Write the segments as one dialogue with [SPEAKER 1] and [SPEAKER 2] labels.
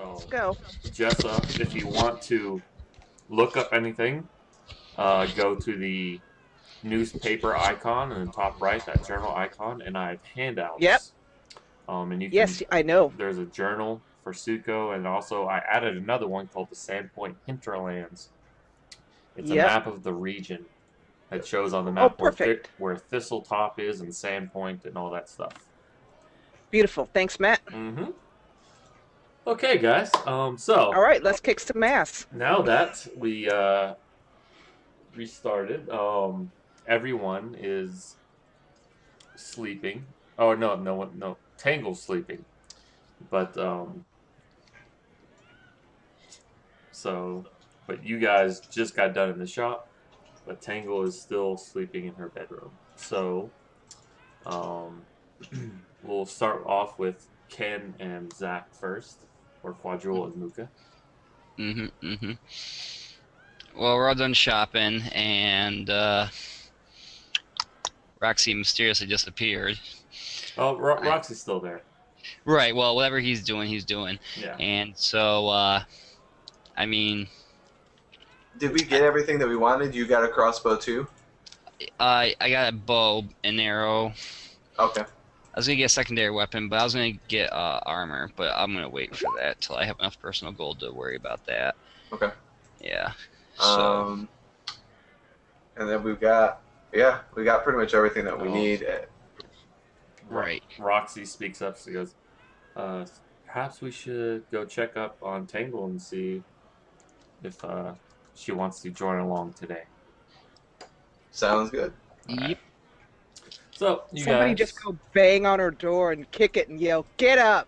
[SPEAKER 1] So,
[SPEAKER 2] go.
[SPEAKER 1] Jessa, if you want to look up anything, go to the newspaper icon in the top right, that journal icon, and I have
[SPEAKER 2] Yep.
[SPEAKER 1] handouts. And you can,
[SPEAKER 2] Yes, I know.
[SPEAKER 1] there's a journal for Suko, and also I added another one called the Sandpoint Hinterlands. It's a
[SPEAKER 2] Yep.
[SPEAKER 1] map of the region that shows on the
[SPEAKER 2] Oh,
[SPEAKER 1] map
[SPEAKER 2] perfect.
[SPEAKER 1] where Thistletop is and Sandpoint and all that stuff.
[SPEAKER 2] Beautiful. Thanks, Matt.
[SPEAKER 1] Mm-hmm. Okay, guys. So
[SPEAKER 2] All right, let's kick some ass.
[SPEAKER 1] now that we restarted, everyone is sleeping. Oh no, no one, no. Tangle's sleeping, but so, but you guys just got done in the shop, but Tangle is still sleeping in her bedroom. So, um, we'll start off with Ken and Zach first, or Quadrille and Luca.
[SPEAKER 3] Well, we're all done shopping, and Roxy mysteriously disappeared.
[SPEAKER 1] Oh, Roxy's still there.
[SPEAKER 3] Right, well, whatever he's doing, he's doing.
[SPEAKER 1] Yeah.
[SPEAKER 3] And so, I mean...
[SPEAKER 4] Did we get everything that we wanted? You got a crossbow too?
[SPEAKER 3] I got a bow, an arrow.
[SPEAKER 4] Okay.
[SPEAKER 3] I was going to get a secondary weapon, but I was going to get armor, but I'm going to wait for that till I have enough personal gold to worry about that.
[SPEAKER 4] Okay.
[SPEAKER 3] Yeah. So.
[SPEAKER 4] And then we got pretty much everything that we need.
[SPEAKER 3] Right.
[SPEAKER 1] Roxy speaks up. She goes, perhaps we should go check up on Tangle and see if she wants to join along today.
[SPEAKER 4] Sounds good.
[SPEAKER 3] Yep.
[SPEAKER 1] So,
[SPEAKER 2] Somebody just go bang on her door and kick it and yell, "Get up!"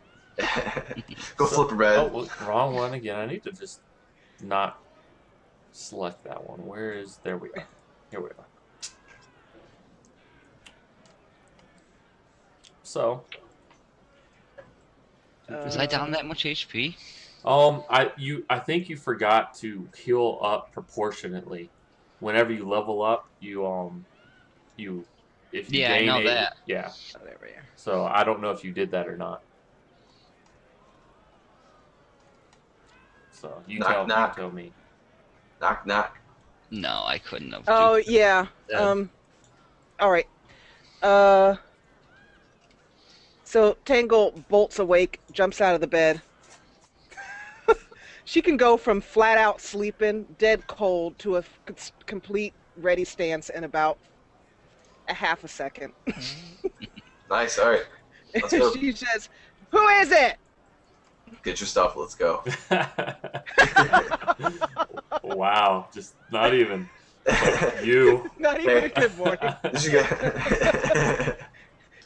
[SPEAKER 4] Go flip her bed.
[SPEAKER 1] Oh, wrong one again. I need to just not select that one. Where is... There we are. Here we are. So...
[SPEAKER 3] Was I down that much HP?
[SPEAKER 1] I think you forgot to heal up proportionately. Whenever you level up, if you gain
[SPEAKER 3] I know
[SPEAKER 1] a,
[SPEAKER 3] that.
[SPEAKER 1] Yeah.
[SPEAKER 2] Oh, there we are.
[SPEAKER 1] So I don't know if you did that or not. So you tell me.
[SPEAKER 4] Knock knock.
[SPEAKER 3] No, I couldn't have.
[SPEAKER 2] Oh yeah. All right. So Tangle bolts awake, jumps out of the bed. She can go from flat out sleeping, dead cold, to a complete ready stance in about a half a second.
[SPEAKER 4] Nice. All right. Let's go.
[SPEAKER 2] She says, "Who is it?"
[SPEAKER 4] Get your stuff. Let's go.
[SPEAKER 1] Wow. Just not even. You.
[SPEAKER 2] Not even a good morning.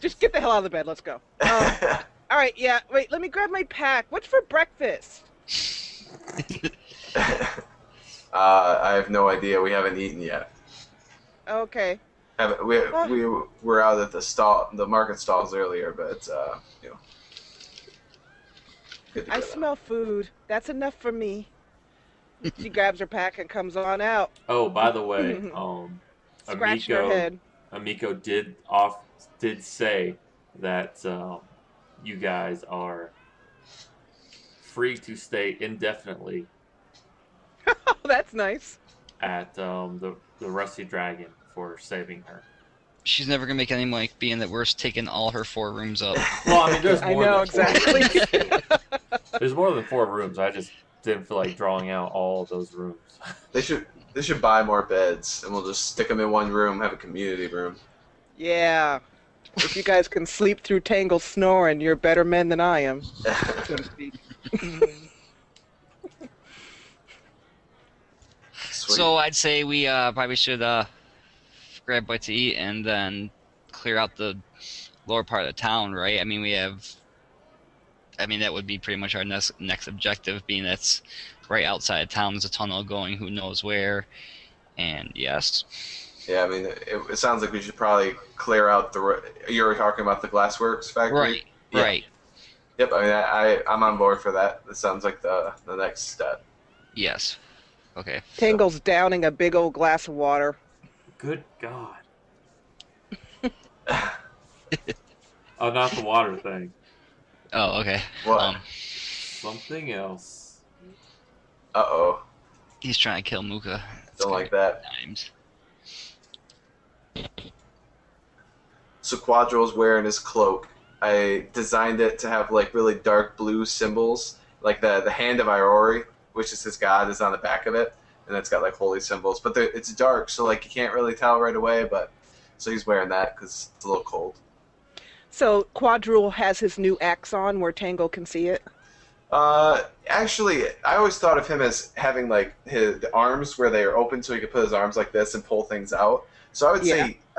[SPEAKER 2] Just get the hell out of the bed. Let's go. All right. Yeah. Wait. Let me grab my pack. What's for breakfast?
[SPEAKER 4] I have no idea. We haven't eaten yet.
[SPEAKER 2] Okay.
[SPEAKER 4] We were out at the market stalls earlier, but good to
[SPEAKER 2] I
[SPEAKER 4] go.
[SPEAKER 2] smell food. That's enough for me. She grabs her pack and comes on out.
[SPEAKER 1] Oh, by the way,
[SPEAKER 2] Scratching her head.
[SPEAKER 1] Amiko did say that you guys are free to stay indefinitely.
[SPEAKER 2] Oh, that's nice.
[SPEAKER 1] At the Rusty Dragon for saving her.
[SPEAKER 3] She's never gonna make any money, being that we're taking all her 4 rooms up.
[SPEAKER 1] Well, I mean, there's more.
[SPEAKER 2] I know
[SPEAKER 1] than 4
[SPEAKER 2] exactly.
[SPEAKER 1] rooms. There's more than 4 rooms. I just didn't feel like drawing out all of those rooms.
[SPEAKER 4] They should buy more beds, and we'll just stick them in one room, have a community room.
[SPEAKER 2] Yeah. If you guys can sleep through Tangle snoring, you're better men than I am, so to speak.
[SPEAKER 3] So I'd say we probably should grab a bite to eat and then clear out the lower part of the town, right? I mean, that would be pretty much our next objective, being that's right outside of town. There's a tunnel going who knows where, and yes.
[SPEAKER 4] Yeah, I mean, it sounds like we should probably clear out you were talking about the Glassworks factory?
[SPEAKER 3] Right,
[SPEAKER 4] yeah.
[SPEAKER 3] right.
[SPEAKER 4] Yep, I mean, I'm on board for that. That sounds like the next step.
[SPEAKER 3] Yes. Okay.
[SPEAKER 2] Tangle's downing a big old glass of water.
[SPEAKER 1] Good God. Oh, not the water thing.
[SPEAKER 3] Oh, okay.
[SPEAKER 4] What?
[SPEAKER 1] something else.
[SPEAKER 4] Uh-oh.
[SPEAKER 3] He's trying to kill Muka.
[SPEAKER 4] Don't like that.
[SPEAKER 3] Times.
[SPEAKER 4] So Quadril's wearing his cloak. I designed it to have like really dark blue symbols, like the hand of Iori, which is his god, is on the back of it, and it's got like holy symbols. But it's dark, so like you can't really tell right away. But so he's wearing that because it's a little cold.
[SPEAKER 2] So Quadrule has his new axe on where Tango can see it.
[SPEAKER 4] Actually, I always thought of him as having like the arms where they are open, so he could put his arms like this and pull things out. So I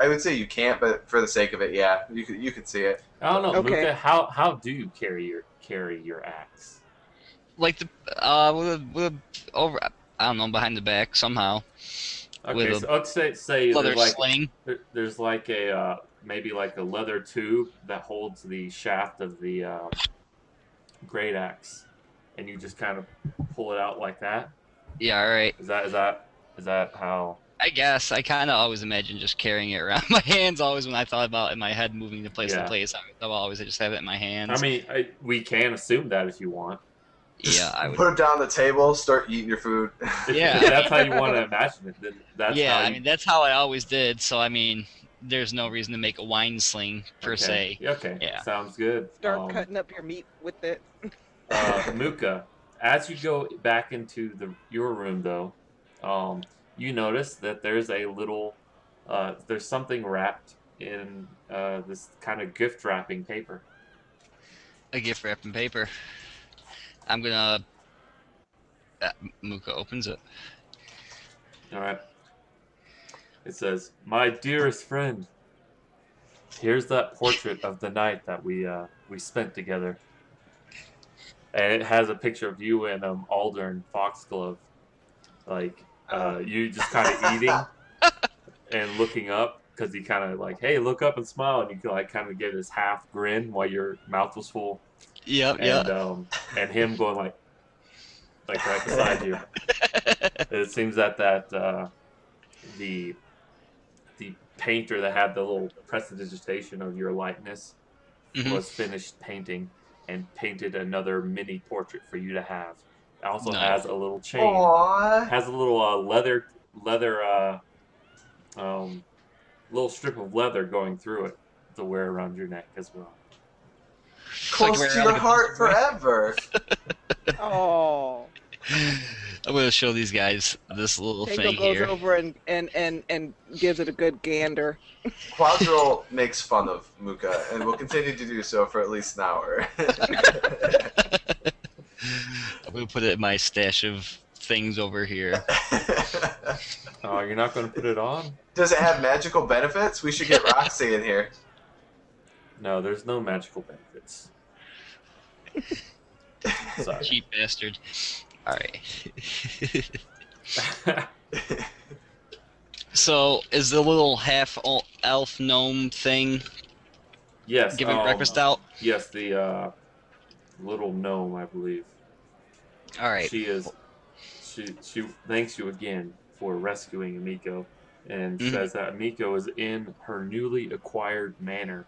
[SPEAKER 4] would say you can't, but for the sake of it, yeah, you could see it.
[SPEAKER 1] I don't know,
[SPEAKER 2] Okay.
[SPEAKER 1] Muka. How do you carry your axe?
[SPEAKER 3] Like with over, I don't know, behind the back somehow.
[SPEAKER 1] Okay,
[SPEAKER 3] With
[SPEAKER 1] so let's say
[SPEAKER 3] Leather
[SPEAKER 1] there's like
[SPEAKER 3] sling.
[SPEAKER 1] there's like a maybe like a leather tube that holds the shaft of the great axe, and you just kind of pull it out like that.
[SPEAKER 3] Yeah, all right.
[SPEAKER 1] Is that how?
[SPEAKER 3] I guess I kind of always imagine just carrying it around my hands. Always when I thought about it in my head moving to place to place, I would always just have it in my hands.
[SPEAKER 1] I mean, we can assume that if you want.
[SPEAKER 3] Yeah, I would.
[SPEAKER 4] Put it down on the table, start eating your food.
[SPEAKER 3] Yeah.
[SPEAKER 1] If that's how you want to imagine it, then that's
[SPEAKER 3] Yeah,
[SPEAKER 1] how you...
[SPEAKER 3] I mean that's how I always did. So I mean, there's no reason to make a wine sling per
[SPEAKER 1] Okay.
[SPEAKER 3] se.
[SPEAKER 1] Okay.
[SPEAKER 3] Yeah.
[SPEAKER 1] Sounds good.
[SPEAKER 2] Start cutting up your meat with it.
[SPEAKER 1] Muka, as you go back into your room, though, you notice that there's a little, there's something wrapped in this kind of gift wrapping paper.
[SPEAKER 3] A gift wrapping paper. I'm gonna. Muka opens it.
[SPEAKER 1] All right. It says, "My dearest friend, here's that portrait of the night that we spent together." And it has a picture of you and Aldern Foxglove, like you just kind of eating and looking up because he kind of like, hey, look up and smile, and you can like kind of get this half grin while your mouth was full.
[SPEAKER 3] Yep.
[SPEAKER 1] And and him going like right beside you. It seems that the painter that had the little prestidigitation of your likeness was finished painting and painted another mini portrait for you to have. It also has a little chain.
[SPEAKER 4] Aww.
[SPEAKER 1] Has a little leather little strip of leather going through it to wear around your neck as well.
[SPEAKER 4] Close
[SPEAKER 3] like
[SPEAKER 4] to the heart forever.
[SPEAKER 2] Oh.
[SPEAKER 3] I'm gonna show these guys this little
[SPEAKER 2] Tango
[SPEAKER 3] thing
[SPEAKER 2] goes
[SPEAKER 3] here.
[SPEAKER 2] over and gives it a good gander.
[SPEAKER 4] Quadril makes fun of Muka and will continue to do so for at least an hour.
[SPEAKER 3] I'm gonna put it in my stash of things over here.
[SPEAKER 1] Oh, you're not going to put it on?
[SPEAKER 4] Does it have magical benefits? We should get Roxy in here.
[SPEAKER 1] No, there's no magical benefits. Sorry.
[SPEAKER 3] Cheap bastard. Alright. So, is the little half-elf gnome thing
[SPEAKER 1] Yes.
[SPEAKER 3] giving breakfast out?
[SPEAKER 1] Yes, the little gnome, I believe.
[SPEAKER 3] Alright.
[SPEAKER 1] She thanks you again for rescuing Amiko, and says that Amiko is in her newly acquired manor.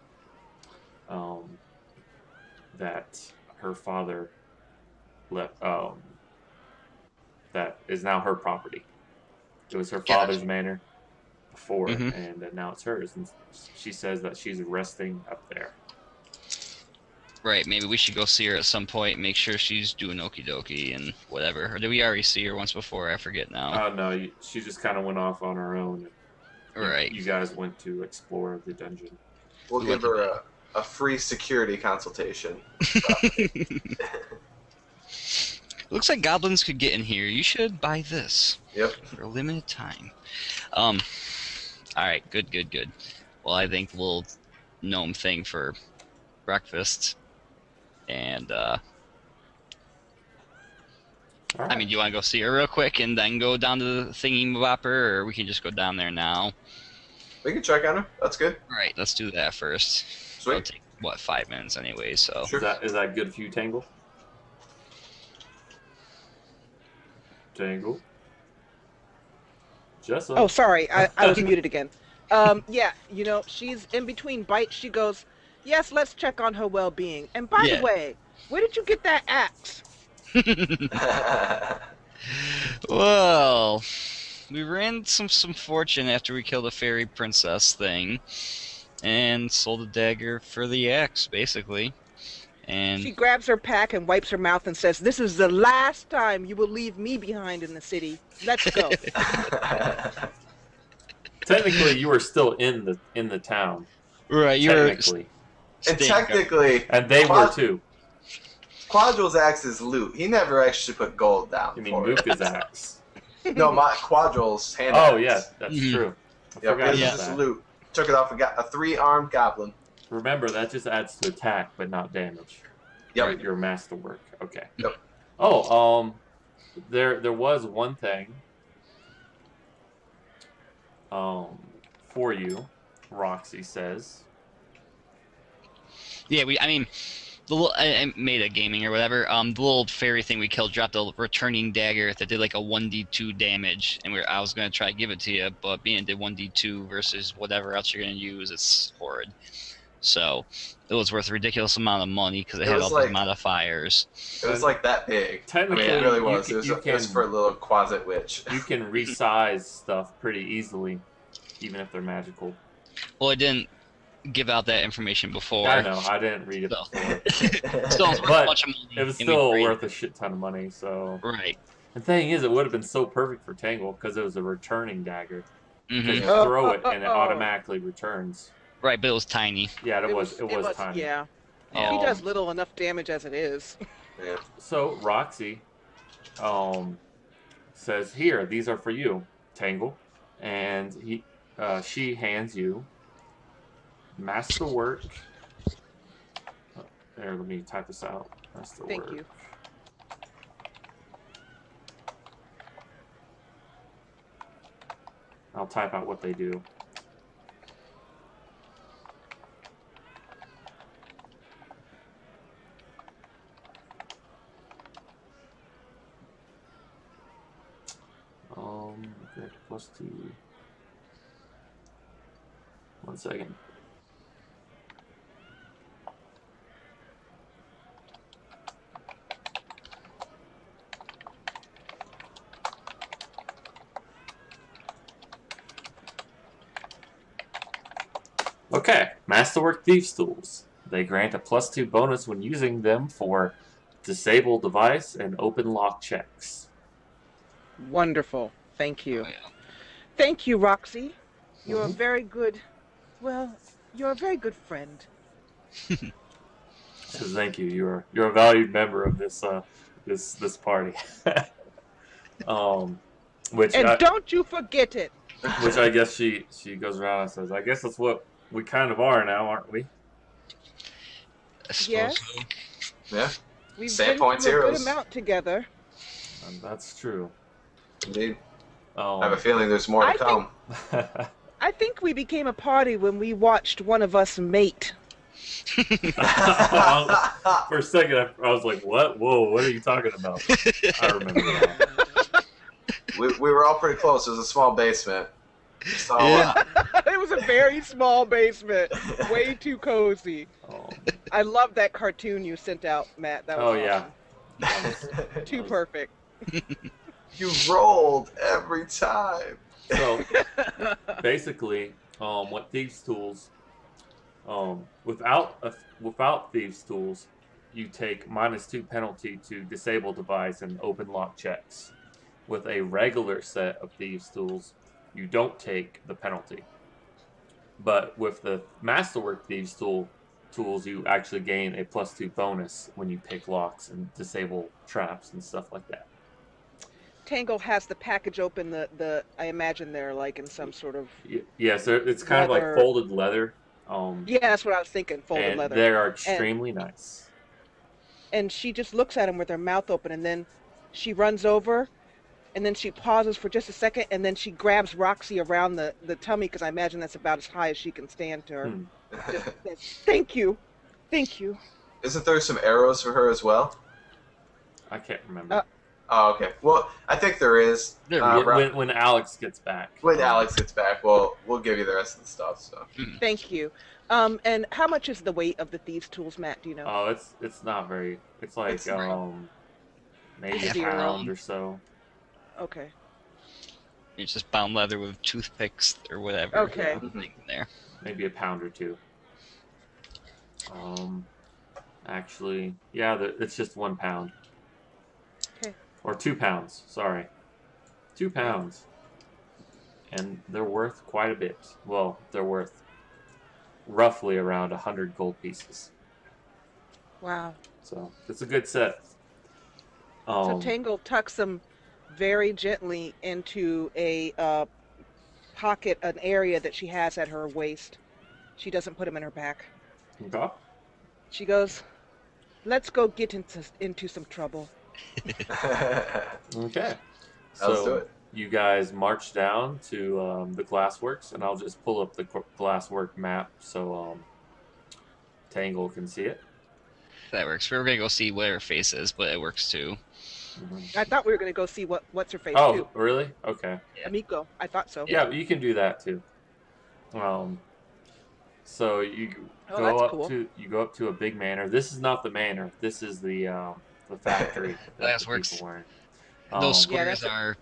[SPEAKER 1] That her father left. That is now her property. It was her father's manor before, and now it's hers. And she says that she's resting up there.
[SPEAKER 3] Right, maybe we should go see her at some point, make sure she's doing okie dokie and whatever. Or did we already see her once before? I forget now.
[SPEAKER 1] Oh no, she just kind of went off on her own.
[SPEAKER 3] Right.
[SPEAKER 1] You guys went to explore the dungeon.
[SPEAKER 4] We'll give her a free security consultation.
[SPEAKER 3] Looks like goblins could get in here. You should buy this.
[SPEAKER 4] Yep.
[SPEAKER 3] For a limited time. Alright, good. Well, I think we'll gnome thing for breakfast. And,
[SPEAKER 1] All right.
[SPEAKER 3] I mean, do you want to go see her real quick and then go down to the thingy-bopper, or we can just go down there now?
[SPEAKER 4] We can check on her. That's good.
[SPEAKER 3] Right, let's do that first.
[SPEAKER 4] Sweet.
[SPEAKER 3] It'll take, 5 minutes anyway, so...
[SPEAKER 4] Sure.
[SPEAKER 1] Is that good for you, Tangle? Tangle? Jessa?
[SPEAKER 2] Oh, sorry, I was muted again. Yeah, she's in between bites. She goes, yes, let's check on her well-being. And by the way, where did you get that axe?
[SPEAKER 3] Well, we ran some fortune after we killed the fairy princess thing, and sold a dagger for the axe, basically. And
[SPEAKER 2] She grabs her pack and wipes her mouth and says, "This is the last time you will leave me behind in the city. Let's go."
[SPEAKER 1] Technically, you were still in the town.
[SPEAKER 3] right, you're
[SPEAKER 1] Technically,
[SPEAKER 4] And
[SPEAKER 3] staying-
[SPEAKER 4] technically,
[SPEAKER 1] and they were too.
[SPEAKER 4] Quadril's axe is loot. He never actually put gold down.
[SPEAKER 1] You mean
[SPEAKER 4] for it.
[SPEAKER 1] Mooka's axe?
[SPEAKER 4] No, my Quadril's hand
[SPEAKER 1] Oh
[SPEAKER 4] axe.
[SPEAKER 1] yeah, that's
[SPEAKER 3] Mhm.
[SPEAKER 1] true. I
[SPEAKER 4] Yep,
[SPEAKER 1] forgot
[SPEAKER 4] this
[SPEAKER 3] Yeah.
[SPEAKER 1] about
[SPEAKER 4] is just
[SPEAKER 1] that.
[SPEAKER 4] loot. Took it off and got a 3-armed goblin.
[SPEAKER 1] Remember, that just adds to attack, but not damage.
[SPEAKER 4] Yep.
[SPEAKER 1] Right, your masterwork. Okay.
[SPEAKER 4] Yep.
[SPEAKER 1] Oh, there was one thing, for you, Roxy says.
[SPEAKER 3] Yeah, I mean, the little, I made a gaming or whatever. The little fairy thing we killed dropped a returning dagger that did like a 1d2 damage, and I was gonna try to give it to you, but being it did 1d2 versus whatever else you're gonna use, it's horrid. So it was worth a ridiculous amount of money because it
[SPEAKER 4] It
[SPEAKER 3] had
[SPEAKER 4] was
[SPEAKER 3] all
[SPEAKER 4] like-
[SPEAKER 3] these modifiers.
[SPEAKER 4] It was like that big. I
[SPEAKER 1] Technically,
[SPEAKER 4] mean, it really
[SPEAKER 1] you
[SPEAKER 4] was.
[SPEAKER 1] can-
[SPEAKER 4] It was,
[SPEAKER 1] you
[SPEAKER 4] it was
[SPEAKER 1] can-
[SPEAKER 4] for a little closet witch.
[SPEAKER 1] You can resize stuff pretty easily, even if they're magical.
[SPEAKER 3] Well, I didn't give out that information before.
[SPEAKER 1] I know, I didn't read it
[SPEAKER 3] So-
[SPEAKER 1] before.
[SPEAKER 3] Still, it's worth
[SPEAKER 1] But
[SPEAKER 3] a bunch of money.
[SPEAKER 1] It was
[SPEAKER 3] and we
[SPEAKER 1] still
[SPEAKER 3] agreed.
[SPEAKER 1] worth a shit ton of money, so...
[SPEAKER 3] Right.
[SPEAKER 1] The thing is, it would have been so perfect for Tangle, because it was a returning dagger. Because
[SPEAKER 3] hmm
[SPEAKER 1] you throw it, and it automatically returns.
[SPEAKER 3] Right, but it was tiny.
[SPEAKER 1] Yeah, it was tiny.
[SPEAKER 2] Yeah.
[SPEAKER 3] Yeah.
[SPEAKER 2] He does little enough damage as it is.
[SPEAKER 4] Yeah.
[SPEAKER 1] So Roxy says, "Here, these are for you, Tangle," and she hands you masterwork. There, let me type this out. Masterwork.
[SPEAKER 2] Thank you.
[SPEAKER 1] I'll type out what they do. Okay, +2. 1 second. Okay, Masterwork Thieves Tools. They grant a +2 bonus when using them for disable device and open lock checks.
[SPEAKER 2] Wonderful. Thank you.
[SPEAKER 3] Oh, yeah.
[SPEAKER 2] Thank you, Roxy. You're a
[SPEAKER 1] Mhm.
[SPEAKER 2] very good, well, you're a very good friend.
[SPEAKER 1] So thank you. You're a valued member of this this party. Which
[SPEAKER 2] And don't you forget it.
[SPEAKER 1] which I guess she goes around and says, I guess that's what we kind of are now, aren't we?
[SPEAKER 3] I suppose
[SPEAKER 2] Yes.
[SPEAKER 3] so.
[SPEAKER 4] Yeah,
[SPEAKER 2] We've
[SPEAKER 4] Sandpoint's
[SPEAKER 2] been through a good
[SPEAKER 4] heroes.
[SPEAKER 2] amount together.
[SPEAKER 1] And that's true.
[SPEAKER 4] indeed. I have a feeling there's more
[SPEAKER 2] I
[SPEAKER 4] to come.
[SPEAKER 2] I think we became a party when we watched one of us mate.
[SPEAKER 1] For a second, I was like, "What? Whoa! What are you talking about?" I remember that.
[SPEAKER 4] we were all pretty close. It was a small basement. So,
[SPEAKER 3] Yeah.
[SPEAKER 2] It was a very small basement. Way too cozy. I love that cartoon you sent out, Matt. That was
[SPEAKER 1] Oh yeah.
[SPEAKER 2] awesome. Too perfect.
[SPEAKER 4] You rolled every time.
[SPEAKER 1] So basically, what Thieves Tools, without Thieves Tools, you take -2 penalty to disable device and open lock checks. With a regular set of Thieves Tools, you don't take the penalty. But with the Masterwork Thieves tools, you actually gain a +2 bonus when you pick locks and disable traps and stuff like that.
[SPEAKER 2] Tangle has the package open. I imagine they're like in some sort of.
[SPEAKER 1] Yes, it's kind of
[SPEAKER 2] Leather.
[SPEAKER 1] like folded leather.
[SPEAKER 2] Yeah, that's what I was thinking. Folded
[SPEAKER 1] And
[SPEAKER 2] leather.
[SPEAKER 1] they are extremely nice.
[SPEAKER 2] And she just looks at him with her mouth open, and then she runs over, and then she pauses for just a second, and then she grabs Roxy around the tummy, because I imagine that's about as high as she can stand to her.
[SPEAKER 1] Hmm.
[SPEAKER 2] Just says, "Thank you, thank you."
[SPEAKER 4] Isn't there some arrows for her as well?
[SPEAKER 1] I can't remember.
[SPEAKER 4] Oh, okay. Well, I think there is.
[SPEAKER 3] There
[SPEAKER 1] When Alex gets back.
[SPEAKER 4] When Alex gets back, we'll give you the rest of the stuff. So
[SPEAKER 2] Thank you. And how much is the weight of the thieves' tools, Matt? Do you know?
[SPEAKER 1] Oh, it's not very. It's like
[SPEAKER 4] It's
[SPEAKER 1] maybe
[SPEAKER 2] Easy
[SPEAKER 1] a
[SPEAKER 2] to your
[SPEAKER 1] pound
[SPEAKER 3] own.
[SPEAKER 1] or so.
[SPEAKER 2] Okay.
[SPEAKER 3] It's just bound leather with toothpicks or whatever.
[SPEAKER 2] Okay.
[SPEAKER 3] Thing there.
[SPEAKER 1] Maybe a pound or two. Actually, yeah, it's just 1 pound.
[SPEAKER 2] Okay.
[SPEAKER 1] Or 2 pounds, sorry. 2 pounds. And they're worth quite a bit. Well, they're worth roughly around 100 gold pieces.
[SPEAKER 2] Wow.
[SPEAKER 1] So, it's a good set.
[SPEAKER 2] So Tangle tucks them very gently into a pocket, an area that she has at her waist. She doesn't put them in her back.
[SPEAKER 1] Okay.
[SPEAKER 2] She goes, "Let's go get into some trouble."
[SPEAKER 1] Okay.
[SPEAKER 4] Let's do
[SPEAKER 1] So,
[SPEAKER 4] it.
[SPEAKER 1] you guys march down to the glassworks, and I'll just pull up the glasswork map so Tangle can see it.
[SPEAKER 3] That works. We were gonna go see what her face is, but it works too.
[SPEAKER 2] I thought we were gonna go see what's her face
[SPEAKER 1] Oh,
[SPEAKER 2] too.
[SPEAKER 1] really? Okay.
[SPEAKER 3] Yeah.
[SPEAKER 2] Amiko. I thought so.
[SPEAKER 1] Yeah, you can do that too. So you
[SPEAKER 2] Oh,
[SPEAKER 1] go
[SPEAKER 2] that's
[SPEAKER 1] up
[SPEAKER 2] cool.
[SPEAKER 1] to a big manor. This is not the manor. This is the factory that the
[SPEAKER 3] Glassworks.
[SPEAKER 1] people were in.
[SPEAKER 3] Those
[SPEAKER 2] Yeah,
[SPEAKER 3] squares
[SPEAKER 2] that's
[SPEAKER 3] are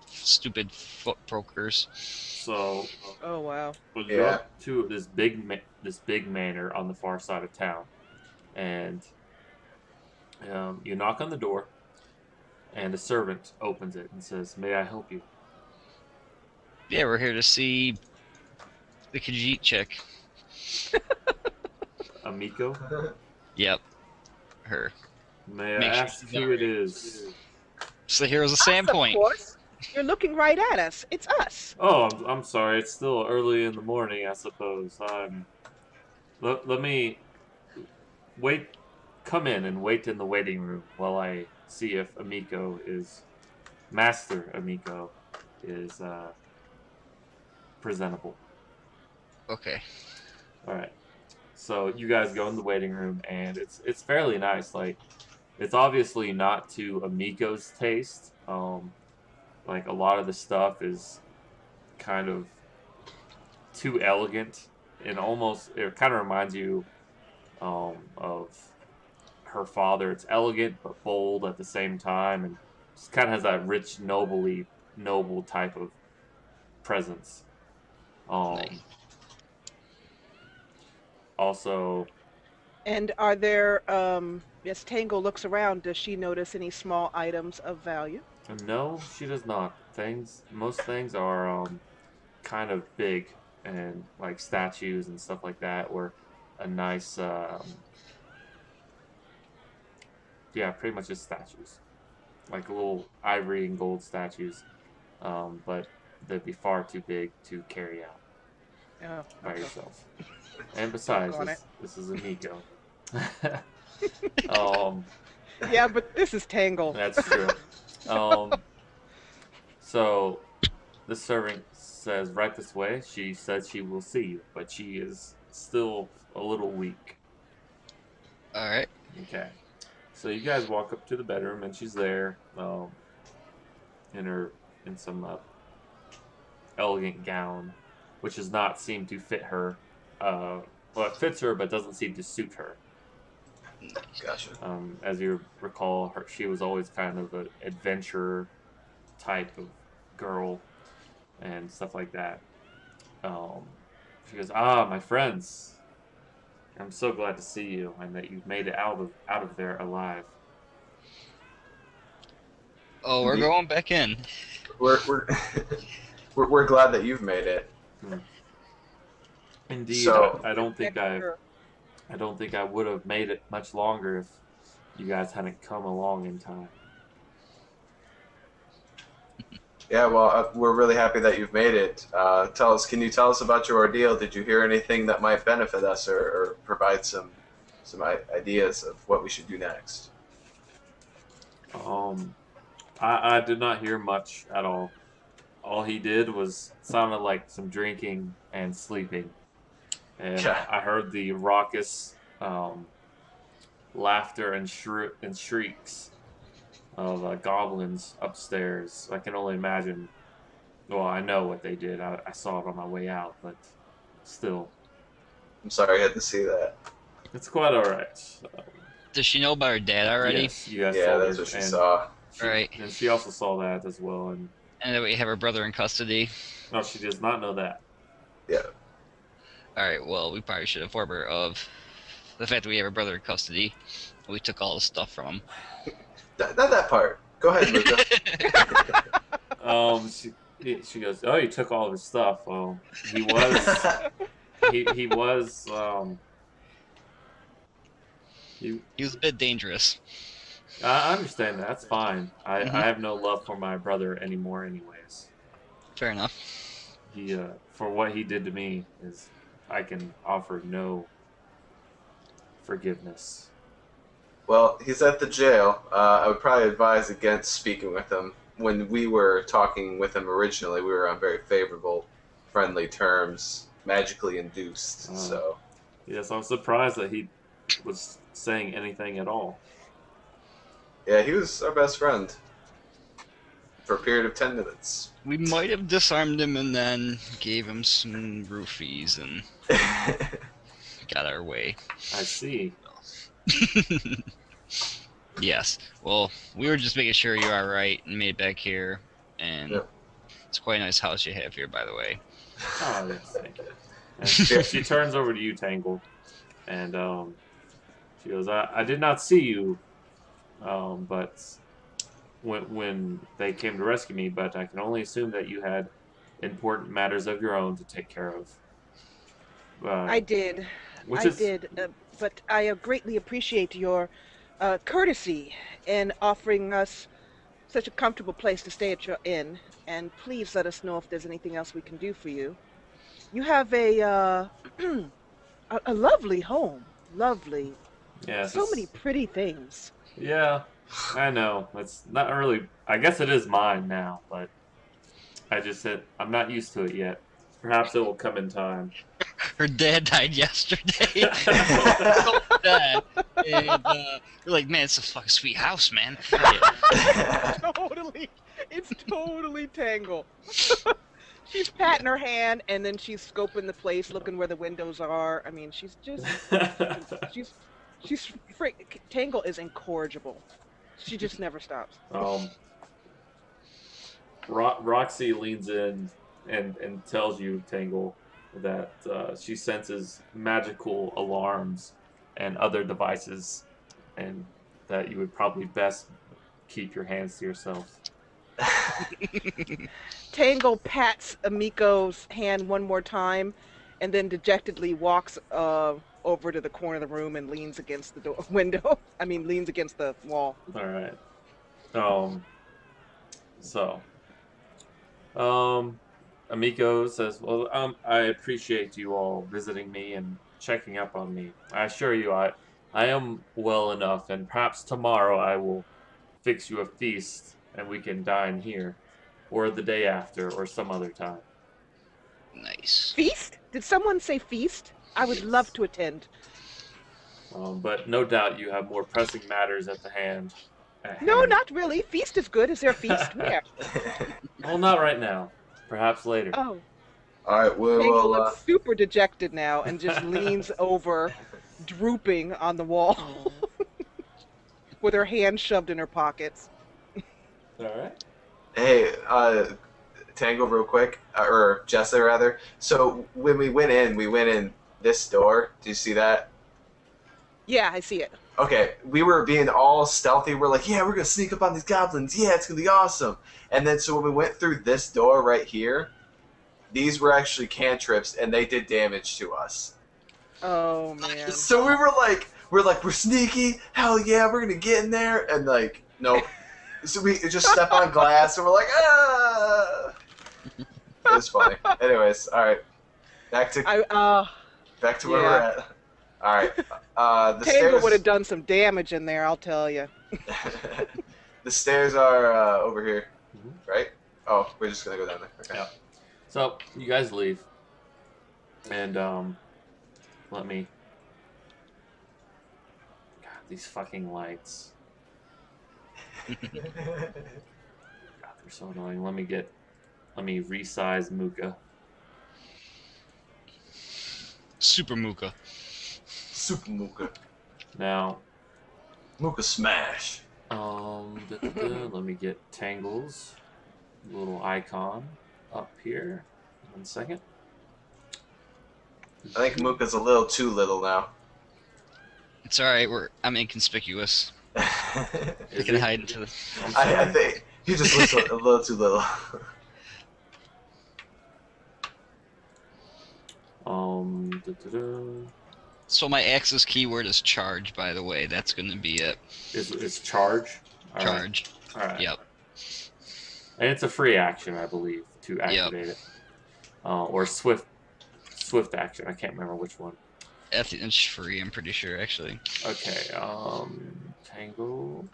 [SPEAKER 3] stupid foot brokers.
[SPEAKER 1] So
[SPEAKER 2] Oh wow.
[SPEAKER 1] you go up to this big manor on the far side of town, and you knock on the door, and a servant opens it and says, "May I help you?"
[SPEAKER 3] Yeah, we're here to see the Khajiit chick.
[SPEAKER 1] Amiko,
[SPEAKER 3] Yep, her.
[SPEAKER 1] may I
[SPEAKER 3] Make sure
[SPEAKER 1] ask
[SPEAKER 3] she's
[SPEAKER 1] who
[SPEAKER 3] alright.
[SPEAKER 1] it is?
[SPEAKER 3] It's the Heroes of
[SPEAKER 2] Us, of
[SPEAKER 3] Sandpoint.
[SPEAKER 2] course. You're looking right at us. It's us.
[SPEAKER 1] Oh, I'm sorry. It's still early in the morning, I suppose. Let me wait. Come in and wait in the waiting room while I see if Master Amiko is presentable.
[SPEAKER 3] Okay.
[SPEAKER 1] All right. So you guys go in the waiting room, and it's fairly nice. Like, it's obviously not to Amiko's taste. Like, a lot of the stuff is kind of too elegant, and almost it kind of reminds you of her father. It's elegant but bold at the same time, and just kind of has that rich, noble type of presence.
[SPEAKER 3] Nice.
[SPEAKER 1] Also,
[SPEAKER 2] And are there as Tangle looks around, does she notice any small items of value?
[SPEAKER 1] no, she does not. Most things are kind of big, and like statues and stuff like that, or a nice, yeah, pretty much just statues, like little ivory and gold statues, but they'd be far too big to carry out
[SPEAKER 2] Oh,
[SPEAKER 1] by
[SPEAKER 2] okay.
[SPEAKER 1] yourself. And besides,
[SPEAKER 2] Doggone it.
[SPEAKER 1] this is Amiko. um,
[SPEAKER 2] Yeah, but this is Tangle.
[SPEAKER 1] that's true. So the servant says, "Right this way." She says she will see you, but she is still a little weak.
[SPEAKER 3] All right.
[SPEAKER 1] Okay. So you guys walk up to the bedroom, and she's there, in some elegant gown, which does not seem to fit her. Well, it fits her, but doesn't seem to suit her.
[SPEAKER 4] Gotcha.
[SPEAKER 1] As you recall, she was always kind of an adventurer type of girl and stuff like that. She goes, "Ah, my friends, I'm so glad to see you, and that you've made it out of there alive."
[SPEAKER 3] Oh, we're
[SPEAKER 4] Indeed.
[SPEAKER 3] going back in.
[SPEAKER 4] We're we're glad that you've made it.
[SPEAKER 1] Indeed,
[SPEAKER 4] So-
[SPEAKER 1] I don't think
[SPEAKER 2] Sure.
[SPEAKER 1] I don't think I would have made it much longer if you guys hadn't come along in time.
[SPEAKER 4] Yeah, well, we're really happy that you've made it. Can you tell us about your ordeal? Did you hear anything that might benefit us, or provide some ideas of what we should do next?
[SPEAKER 1] I did not hear much at all. All he did was sounded like some drinking and sleeping, and
[SPEAKER 4] Yeah.
[SPEAKER 1] I heard the raucous laughter and shrieks of goblins upstairs. I can only imagine. Well, I know what they did. I saw it on my way out, but still,
[SPEAKER 4] I'm sorry I had to see that.
[SPEAKER 1] it's quite all right.
[SPEAKER 3] Does she know about her dad already?
[SPEAKER 1] Yes, you guys
[SPEAKER 4] Yeah,
[SPEAKER 1] told
[SPEAKER 4] that's
[SPEAKER 1] her,
[SPEAKER 4] what she
[SPEAKER 1] and
[SPEAKER 4] saw.
[SPEAKER 3] Right.
[SPEAKER 1] And she also saw that as well, and
[SPEAKER 3] And that we have her brother in custody.
[SPEAKER 1] no, she does not know that.
[SPEAKER 4] Yeah.
[SPEAKER 3] Alright, well, we probably should inform her of the fact that we have her brother in custody. We took all the stuff from him.
[SPEAKER 4] Not that part. Go ahead, Luca.
[SPEAKER 1] She goes, oh, you took all of his stuff. Well, he was he was he.
[SPEAKER 3] He was a bit dangerous.
[SPEAKER 1] I understand that. That's fine.
[SPEAKER 3] Mhm.
[SPEAKER 1] I have no love for my brother anymore, anyways.
[SPEAKER 3] Fair enough.
[SPEAKER 1] He for what he did to me is I can offer no forgiveness.
[SPEAKER 4] Well, he's at the jail. I would probably advise against speaking with him. When we were talking with him originally, we were on very favorable, friendly terms, magically induced.
[SPEAKER 1] Oh.
[SPEAKER 4] So,
[SPEAKER 1] Yes, I'm surprised that he was saying anything at all.
[SPEAKER 4] yeah, he was our best friend for a period of 10 minutes.
[SPEAKER 3] We might have disarmed him and then gave him some roofies and got our way.
[SPEAKER 1] I see.
[SPEAKER 3] Yes. Well, we were just making sure you're alright and made it back here. And
[SPEAKER 4] Yep.
[SPEAKER 3] it's quite a nice house you have here, by the way.
[SPEAKER 1] Oh, yes, thank you. And she turns over to you, Tangle, and she goes, I did not see you, but when they came to rescue me, but I can only assume that you had important matters of your own to take care of.
[SPEAKER 2] I did.
[SPEAKER 1] Which
[SPEAKER 2] I
[SPEAKER 1] is,
[SPEAKER 2] did. But I greatly appreciate your courtesy in offering us such a comfortable place to stay at your inn. And please let us know if there's anything else we can do for you. You have a lovely home. Lovely.
[SPEAKER 1] yeah,
[SPEAKER 2] So many pretty things.
[SPEAKER 1] Yeah, I know. It's not really. I guess it is mine now, but I just said I'm not used to it yet. Perhaps it will come in time.
[SPEAKER 3] Her dad died yesterday. So sad. And we're like, man, it's a fucking sweet house, man. Yeah.
[SPEAKER 2] Totally. It's totally Tangle. She's patting her hand, and then she's scoping the place, looking where the windows are. I mean, she's just, she's Tangle is incorrigible. She just never stops.
[SPEAKER 1] Roxy leans in and tells you, Tangle, that she senses magical alarms and other devices, and that you would probably best keep your hands to yourself.
[SPEAKER 2] Tangle pats Amiko's hand one more time, and then dejectedly walks over to the corner of the room and leans against the window. I mean, leans against the wall.
[SPEAKER 1] All right. Amiko says, well, I appreciate you all visiting me and checking up on me. I assure you, I am well enough, and perhaps tomorrow I will fix you a feast and we can dine here, or the day after, or some other time.
[SPEAKER 3] Nice.
[SPEAKER 2] Feast? Did someone say feast? I would love to attend.
[SPEAKER 1] But no doubt you have more pressing matters at hand.
[SPEAKER 2] No, not really. Feast is good. Is there a feast? Where?
[SPEAKER 1] Well, not right now. Perhaps later.
[SPEAKER 2] Oh.
[SPEAKER 4] All right,
[SPEAKER 2] Tangle looks super dejected now and just leans over, drooping on the wall, with her hands shoved in her pockets.
[SPEAKER 1] All right.
[SPEAKER 4] Hey, Tangle, real quick, or Jessa rather. So when we went in this door. Do you see that?
[SPEAKER 2] Yeah, I see it.
[SPEAKER 4] Okay, we were being all stealthy. We're like, yeah, we're gonna sneak up on these goblins. Yeah, it's gonna be awesome. And then so when we went through this door right here, these were actually cantrips, and they did damage to us.
[SPEAKER 2] Oh man.
[SPEAKER 4] So we're sneaky. Hell yeah, we're gonna get in there. And like, nope. So we just step on glass, and we're like, ah. It was funny. Anyways, all right. Back to where we're at. All right. The
[SPEAKER 2] Tangle
[SPEAKER 4] stairs
[SPEAKER 2] would have done some damage in there, I'll tell you.
[SPEAKER 4] The stairs are over here, right? Oh, we're just gonna go down there. Okay.
[SPEAKER 1] Yeah. So you guys leave, and let me. God, these fucking lights. God, they're so annoying. Let me resize Muka.
[SPEAKER 3] Super Muka.
[SPEAKER 4] Super Muka.
[SPEAKER 1] Now,
[SPEAKER 4] Mooka smash.
[SPEAKER 1] Let me get Tangle's little icon up here. 1 second.
[SPEAKER 4] I think Mooka's a little too little now.
[SPEAKER 3] It's alright, I'm inconspicuous. I
[SPEAKER 1] Is
[SPEAKER 3] can
[SPEAKER 1] he?
[SPEAKER 3] hide into the...
[SPEAKER 4] I think he just looks a little too little.
[SPEAKER 3] So my access keyword is charge, by the way. That's going to be it.
[SPEAKER 1] Is charge? All
[SPEAKER 3] Charge.
[SPEAKER 1] Right. All right.
[SPEAKER 3] Yep.
[SPEAKER 1] And it's a free action, I believe, to activate it. Or swift action. I can't remember which one.
[SPEAKER 3] I think it's free, I'm pretty sure, actually.
[SPEAKER 1] Okay. Tangle.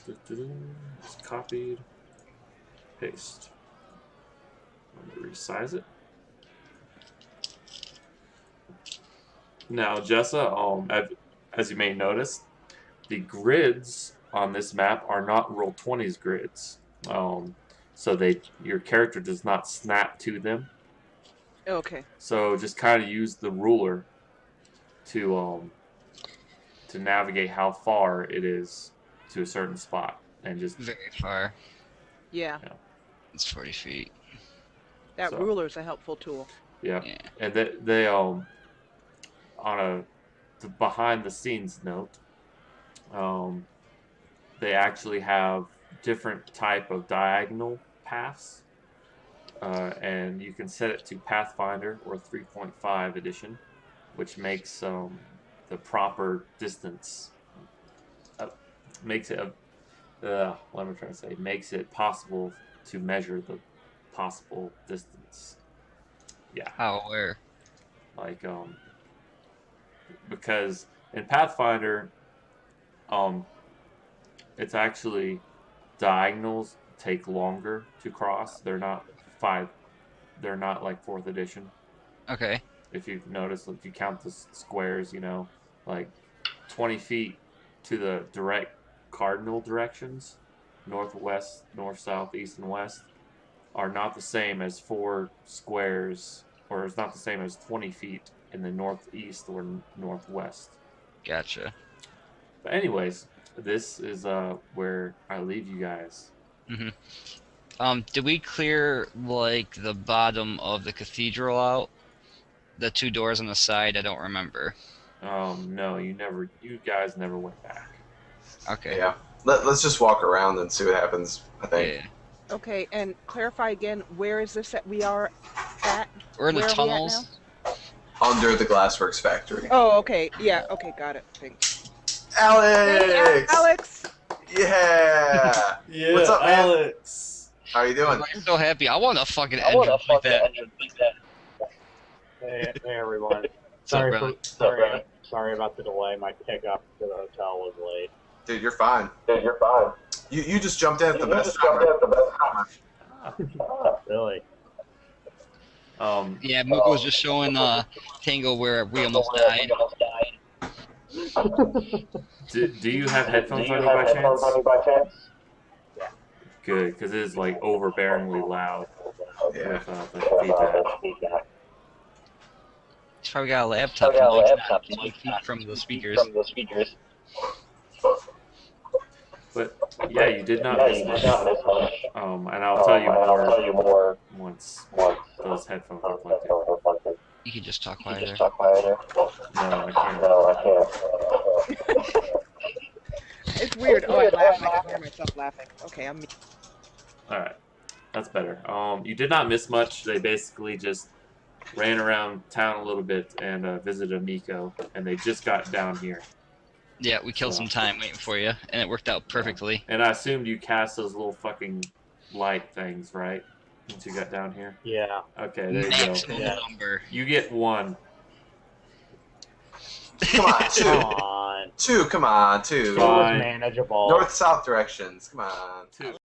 [SPEAKER 1] It's copied. Paste. Let me resize it. Now, Jessa, as you may notice, the grids on this map are not Roll20's grids. So your character does not snap to them.
[SPEAKER 2] Okay.
[SPEAKER 1] So just kind of use the ruler to navigate how far it is to a certain spot, and just
[SPEAKER 3] Very far.
[SPEAKER 2] Yeah.
[SPEAKER 3] It's 40 feet.
[SPEAKER 2] That ruler is a helpful tool.
[SPEAKER 1] Yeah. And they on the behind the scenes note, they actually have different type of diagonal paths, and you can set it to Pathfinder or 3.5 edition, which makes the proper distance. Makes it what am I trying to say? Makes it possible to measure the possible distance. Yeah.
[SPEAKER 3] How? Where?
[SPEAKER 1] Like because in Pathfinder, it's actually diagonals take longer to cross. They're not like 4th edition.
[SPEAKER 3] Okay.
[SPEAKER 1] If you notice, if you count the squares, like 20 feet to the direct cardinal directions, northwest, north, south, east, and west, are not the same as 4 squares, or it's not the same as 20 feet in the northeast or northwest.
[SPEAKER 3] Gotcha.
[SPEAKER 1] But anyways, this is where I leave you guys.
[SPEAKER 3] Mm-hmm. Did we clear like the bottom of the cathedral out? The 2 doors on the side? I don't remember.
[SPEAKER 1] No, you guys never went back.
[SPEAKER 3] Okay.
[SPEAKER 4] Yeah. Let's just walk around and see what happens, I think.
[SPEAKER 3] Yeah.
[SPEAKER 2] Okay, and clarify again, where is this that we are at?
[SPEAKER 3] We're in the
[SPEAKER 2] Where are we at
[SPEAKER 3] tunnels.
[SPEAKER 4] Under the Glassworks factory.
[SPEAKER 2] Oh, okay. Yeah, okay, got it. Thanks.
[SPEAKER 4] Alex!
[SPEAKER 2] Hey, Alex!
[SPEAKER 4] Yeah!
[SPEAKER 1] Yeah,
[SPEAKER 4] What's up, man?
[SPEAKER 1] Alex?
[SPEAKER 4] How are you doing?
[SPEAKER 3] I'm so happy. I want a fucking engine like that.
[SPEAKER 5] Hey everyone.
[SPEAKER 3] What's up, brother?
[SPEAKER 5] Sorry about the delay. My pickup to the hotel was late.
[SPEAKER 4] Dude, you're fine. You just jumped in at the best time.
[SPEAKER 5] Really?
[SPEAKER 3] Yeah, Mooka was just showing Tango where we almost died.
[SPEAKER 1] Do you have headphones on you by chance? Good, because it is like overbearingly loud
[SPEAKER 4] Yeah.
[SPEAKER 1] with the feedback.
[SPEAKER 3] He's probably got a laptop and like from the speakers.
[SPEAKER 1] But yeah, you did not miss much. And I'll tell you more once those headphones are plugged in.
[SPEAKER 3] You can just talk quieter.
[SPEAKER 1] No, I can't.
[SPEAKER 2] It's weird. Oh, I'm laughing. I can hear myself laughing. Okay, I'm...
[SPEAKER 1] Alright, that's better. You did not miss much. They basically just ran around town a little bit and visited Miko, and they just got down here.
[SPEAKER 3] Yeah, we killed some time waiting for you, and it worked out perfectly.
[SPEAKER 1] And I assumed you cast those little fucking light things, right? Once you got down here?
[SPEAKER 5] Yeah.
[SPEAKER 1] Okay, there you
[SPEAKER 3] Maximum
[SPEAKER 1] go.
[SPEAKER 5] Yeah.
[SPEAKER 3] number.
[SPEAKER 1] You get 1.
[SPEAKER 4] Come on, 2.
[SPEAKER 5] Come on.
[SPEAKER 4] 2, come on, 2.
[SPEAKER 1] Fine.
[SPEAKER 5] Manageable.
[SPEAKER 4] North-south directions, come on.
[SPEAKER 1] 2.